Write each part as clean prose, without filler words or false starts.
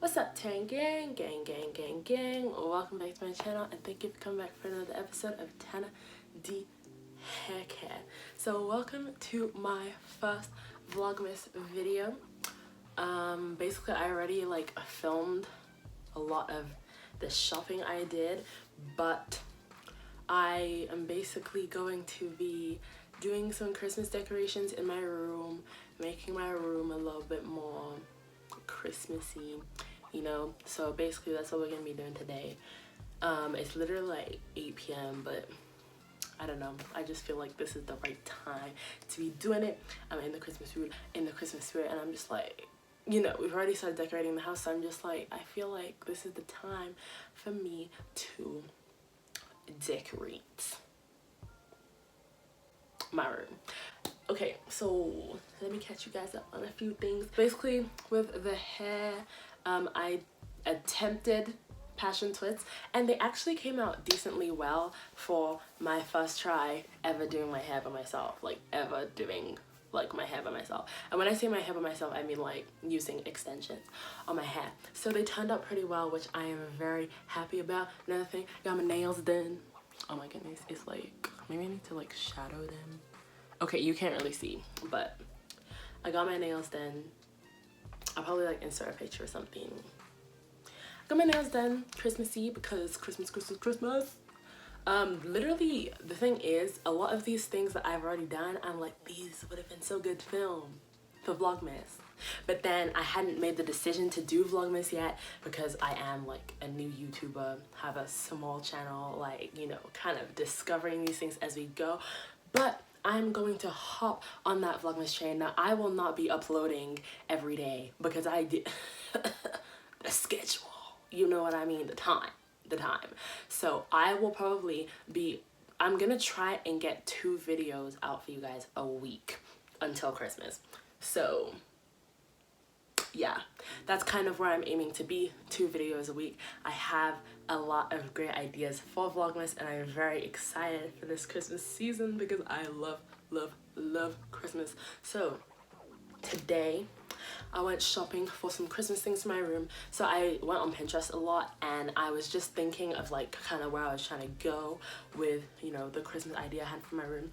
What's up, Tan Gang? Gang. Welcome back to my channel, and thank you for coming back for another episode of Tana D Haircare. So welcome to my first Vlogmas video. Basically I already filmed a lot of the shopping I did, but I am basically going to be doing some Christmas decorations in my room, making my room a little bit more Christmassy, you know. So basically that's what we're gonna be doing today. It's literally like 8 p.m. but I don't know, I just feel like this is the right time to be doing it. I'm in the Christmas mood, in the Christmas spirit, and I'm just like, you know, we've already started decorating the house, so I'm just like, I feel like this is the time for me to decorate my room. Okay, so let me catch you guys up on a few things. Basically with the hair, I attempted passion twists, and they actually came out decently well for my first try ever doing my hair by myself, ever doing my hair by myself. And when I say my hair by myself, I mean using extensions on my hair. So they turned out pretty well, which I am very happy about. Another thing, got my nails done. Oh my goodness, it's maybe I need to shadow them. Okay, you can't really see, but I got my nails done. I'll probably insert a picture or something. Got my nails done Christmassy because Christmas. Literally, the thing is, a lot of these things that I've already done, I'm like, these would have been so good to film for Vlogmas. But then I hadn't made the decision to do Vlogmas yet because I am a new YouTuber, have a small channel, you know, kind of discovering these things as we go. But I'm going to hop on that Vlogmas train. Now, I will not be uploading every day because I did the schedule, you know what I mean, the time. So I will probably be, I'm gonna try and get 2 videos out for you guys a week until Christmas. So yeah, that's kind of where I'm aiming to be, 2 videos a week. I have a lot of great ideas for Vlogmas, and I'm very excited for this Christmas season because I love Christmas. So today I went shopping for some Christmas things in my room. So I went on Pinterest a lot, and I was just thinking of kind of where I was trying to go with, you know, the Christmas idea I had for my room.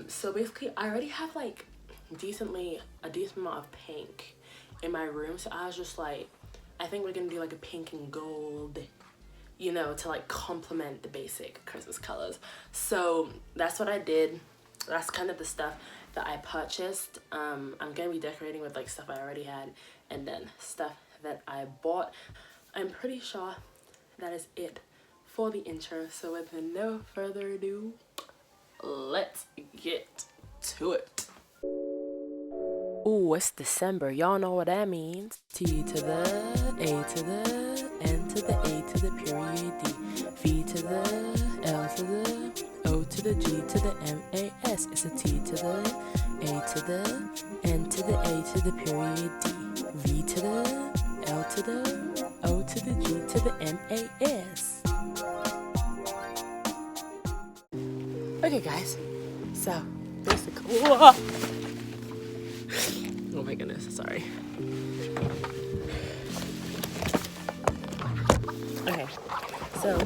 So basically I already have a decent amount of pink in my room, so I was just like, I think we're gonna do a pink and gold, you know, to complement the basic Christmas colors. So that's what I did. That's kind of the stuff that I purchased. I'm gonna be decorating with stuff I already had, and then stuff that I bought. I'm pretty sure that is it for the intro. So with no further ado, let's get to it. Ooh, it's December. Y'all know what that means. T to the A to the N to the A to the period D. V to the L to the O to the G to the M-A-S. It's a T to the A to the N to the A to the period D. V to the L to the O to the G to the M-A-S. Okay, guys. So, basically... Whoa. Oh my goodness, sorry. Okay, so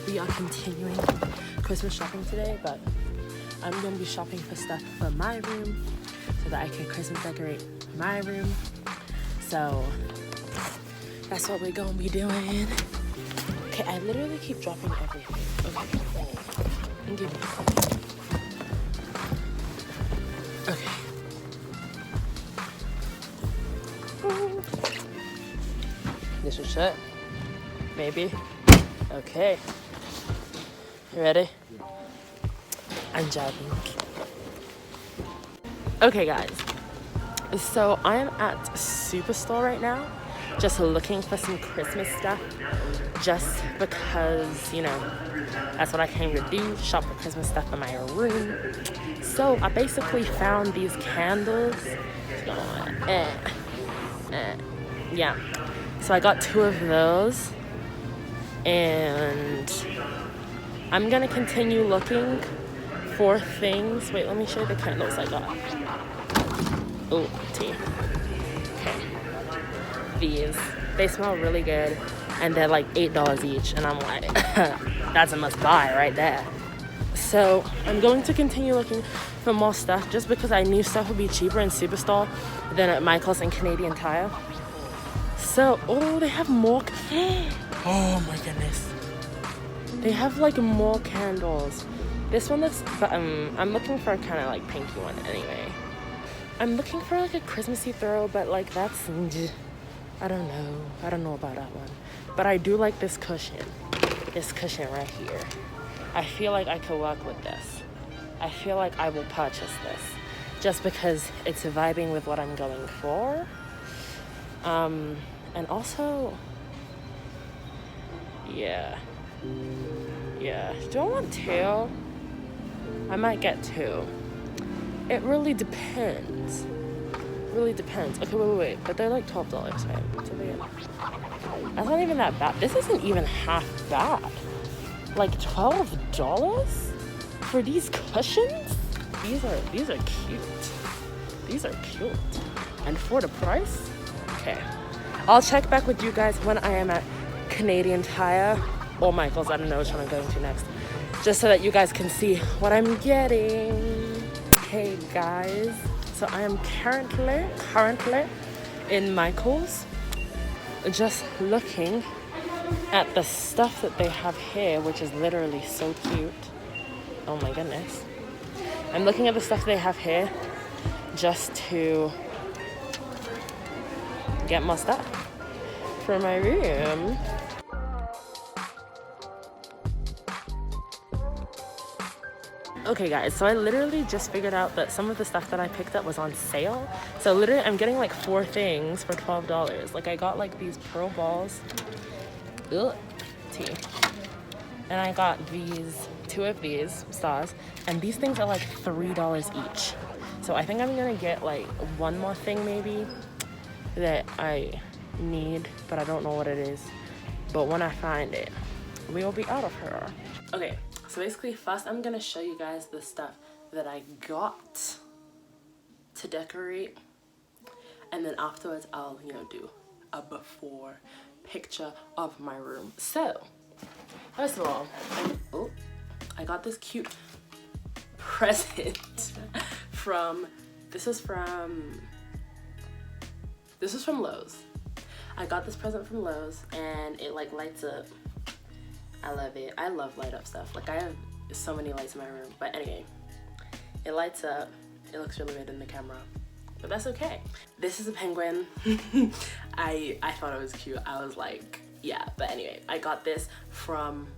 we are continuing Christmas shopping today, but I'm gonna be shopping for stuff for my room so that I can Christmas decorate my room. So that's what we're gonna be doing. Okay, I literally keep dropping everything. Okay, give me. Okay. This should shut. Maybe. Okay. You ready? I'm jogging. Okay, guys. So I am at Superstore right now, just looking for some Christmas stuff. Just because, you know, that's what I came to do, shop for Christmas stuff in my room. So I basically found these candles. Yeah. So I got 2 of those, and I'm gonna continue looking for things. Wait, let me show you the candles I got. Oh, tea. Okay. these. They smell really good, and they're like $8 each, and I'm like, that's a must buy right there. So I'm going to continue looking for more stuff just because I knew stuff would be cheaper in Superstore than at Michael's and Canadian Tire. So, oh, they have more. Oh my goodness. They have like more candles. This one looks, but I'm looking for a kind of like pinky one anyway. I'm looking for like a Christmassy throw, but like that's, I don't know about that one. But I do like this cushion right here. I feel like I could work with this. I feel like I will purchase this just because it's vibing with what I'm going for. And also, yeah. Do I want two? I might get two. It really depends. Okay, wait. But they're like $12, right? So that's not even that bad. This isn't even half bad. Like $12 for these cushions? These are cute. These are cute. And for the price? Okay. I'll check back with you guys when I am at Canadian Tire or Michael's. I don't know which one I'm going to next. Just so that you guys can see what I'm getting. Hey guys. So I am currently in Michael's, just looking at the stuff that they have here, which is literally so cute. Oh my goodness. I'm looking at the stuff they have here just to get more stuff for my room. Okay guys, so I literally just figured out that some of the stuff that I picked up was on sale. So literally I'm getting like 4 things for $12. Like I got like these pearl balls. Tea. And I got these, 2 of these stars. And these things are like $3 each. So I think I'm gonna get like one more thing maybe that I need, but I don't know what it is. But when I find it, we will be out of here. Okay. So basically, first I'm gonna show you guys the stuff that I got to decorate, and then afterwards I'll, do a before picture of my room. So, first of all, I got this cute present from, this is from Lowe's. I got this present from Lowe's, and it like lights up. I love it. I love light up stuff. Like I have so many lights in my room. But anyway, it lights up. It looks really weird in the camera, but that's okay. This is a penguin. I thought it was cute. I was like, yeah. But anyway, I got this from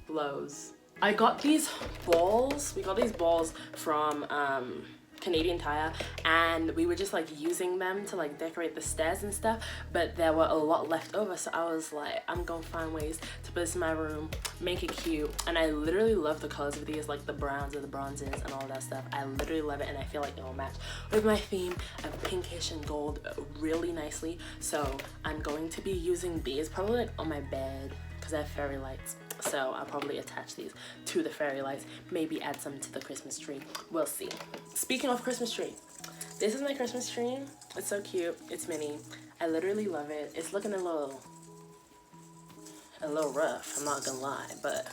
Lowe's. I got these balls. We got these balls from Canadian Tire, and we were just like using them to like decorate the stairs and stuff, but there were a lot left over, so I was like, I'm gonna find ways to put this in my room, make it cute. And I literally love the colors of these, like the browns and the bronzes and all that stuff. I literally love it, and I feel like it will match with my theme of pinkish and gold really nicely. So I'm going to be using these probably like on my bed because I have fairy lights. So I'll probably attach these to the fairy lights, maybe add some to the Christmas tree. We'll see. Speaking of Christmas tree, this is my Christmas tree. It's so cute. It's mini. I literally love it. It's looking a little rough, I'm not gonna lie, but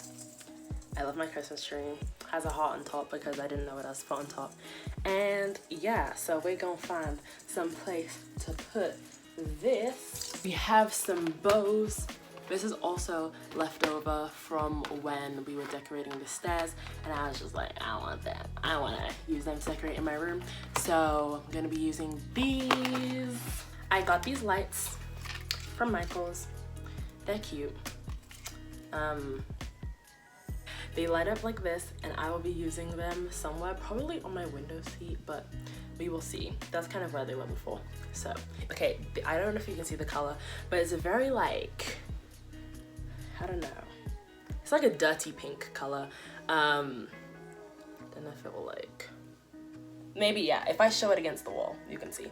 I love my Christmas tree. Has a heart on top because I didn't know what else to put on top. And yeah, so we're gonna find some place to put this. We have some bows. This is also leftover from when we were decorating the stairs, and I was just like, I want that. I want to use them to decorate in my room. So I'm gonna be using these. I got these lights from Michael's. They're cute. They light up like this, and I will be using them somewhere, probably on my window seat, but we will see. That's kind of where they were before. So, okay, I don't know if you can see the color, but it's a very like, I don't know. It's like a dirty pink color. Don't know if it will like, maybe yeah, if I show it against the wall, you can see.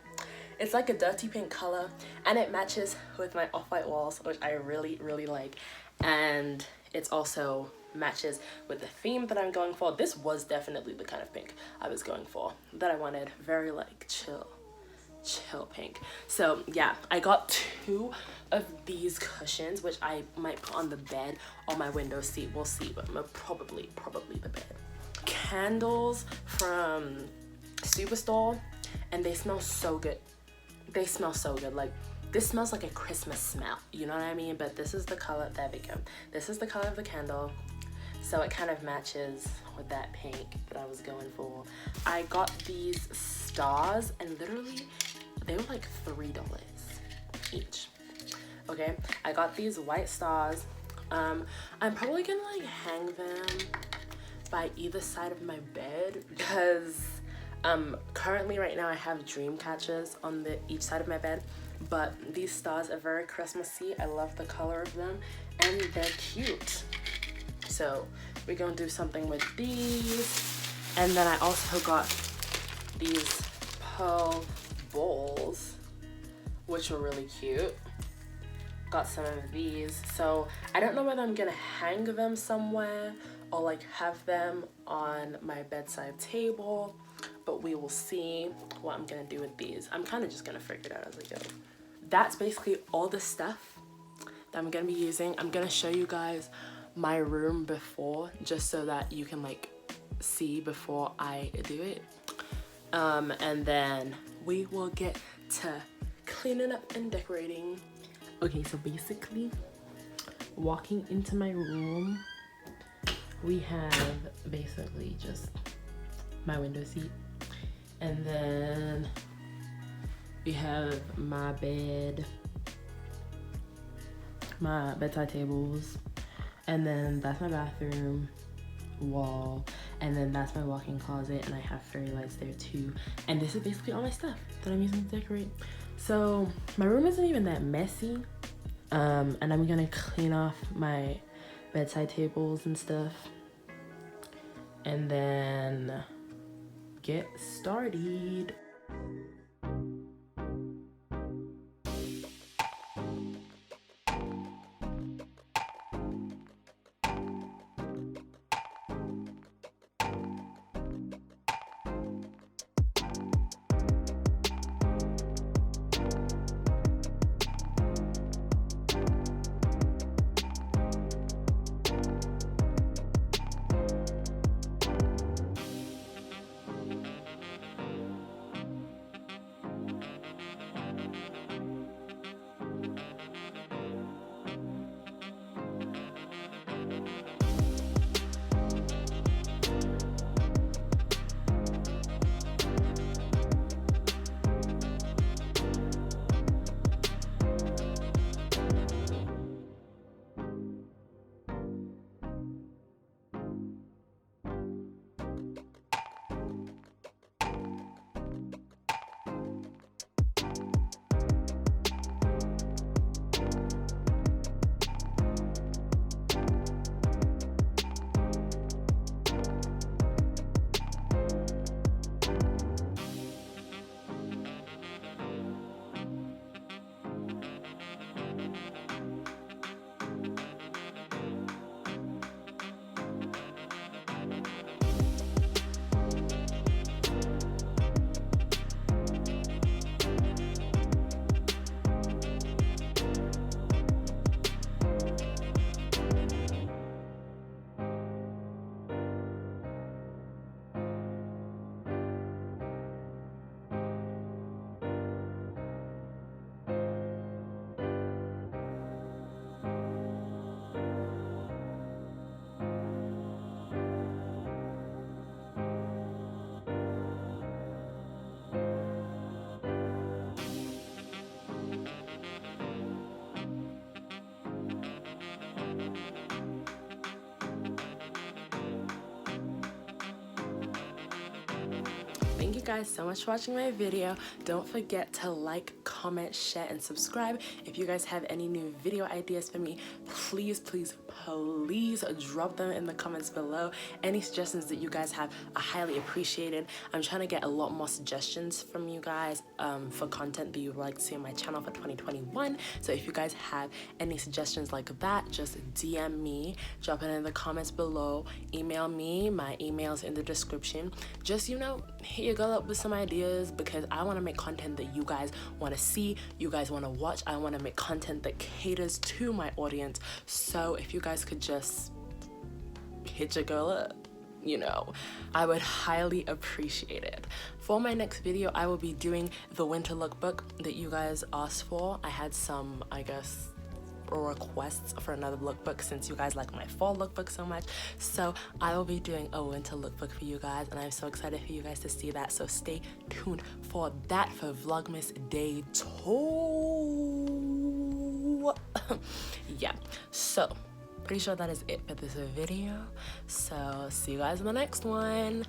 It's like a dirty pink color, and it matches with my off-white walls, which I really, really like. And it's also matches with the theme that I'm going for. This was definitely the kind of pink I was going for, that I wanted. Very like chill pink. So yeah, I got 2 of these cushions, which I might put on the bed or my window seat. We'll see, but probably the bed. Candles from Superstore, and they smell so good. They smell so good. Like, this smells like a Christmas smell, you know what I mean? But this is the color, there we go. This is the color of the candle. So it kind of matches with that pink that I was going for. I got these stars, and literally they were like $3 each. Okay, I got these white stars. I'm probably gonna like hang them by either side of my bed because currently right now I have dream catchers on each side of my bed, but these stars are very Christmassy. I love the color of them and they're cute. So we're gonna do something with these. And then I also got these pearl bowls, which were really cute. Got some of these. So I don't know whether I'm gonna hang them somewhere or like have them on my bedside table, but we will see what I'm gonna do with these. I'm kind of just gonna figure it out as I go. That's basically all the stuff that I'm gonna be using. I'm gonna show you guys my room before, just so that you can like see before I do it. And then we will get to cleaning up and decorating. Okay, so basically walking into my room, we have basically just my window seat, and then we have my bed, my bedside tables, and then that's my bathroom wall, and then that's my walk-in closet, and I have fairy lights there too. And this is basically all my stuff that I'm using to decorate. So my room isn't even that messy, and I'm gonna clean off my bedside tables and stuff, and then get started. Thank you guys so much for watching my video. Don't forget to like, comment, share, and subscribe. If you guys have any new video ideas for me, please drop them in the comments below. Any suggestions that you guys have are highly appreciated. I'm trying to get a lot more suggestions from you guys for content that you would like to see on my channel for 2021. So if you guys have any suggestions like that, just DM me, drop it in the comments below, email me. My email's in the description. Just, you know, hit your girl up with some ideas because I want to make content that you guys want to see, you guys want to watch. I want to make content that caters to my audience. So if you guys could just hit your girl up, you know, I would highly appreciate it. For my next video, I will be doing the winter lookbook that you guys asked for. I had some, I guess, requests for another lookbook since you guys like my fall lookbook so much. So I will be doing a winter lookbook for you guys, and I'm so excited for you guys to see that. So stay tuned for that for Vlogmas Day 2. Yeah, so pretty sure that is it for this video. So see you guys in the next one.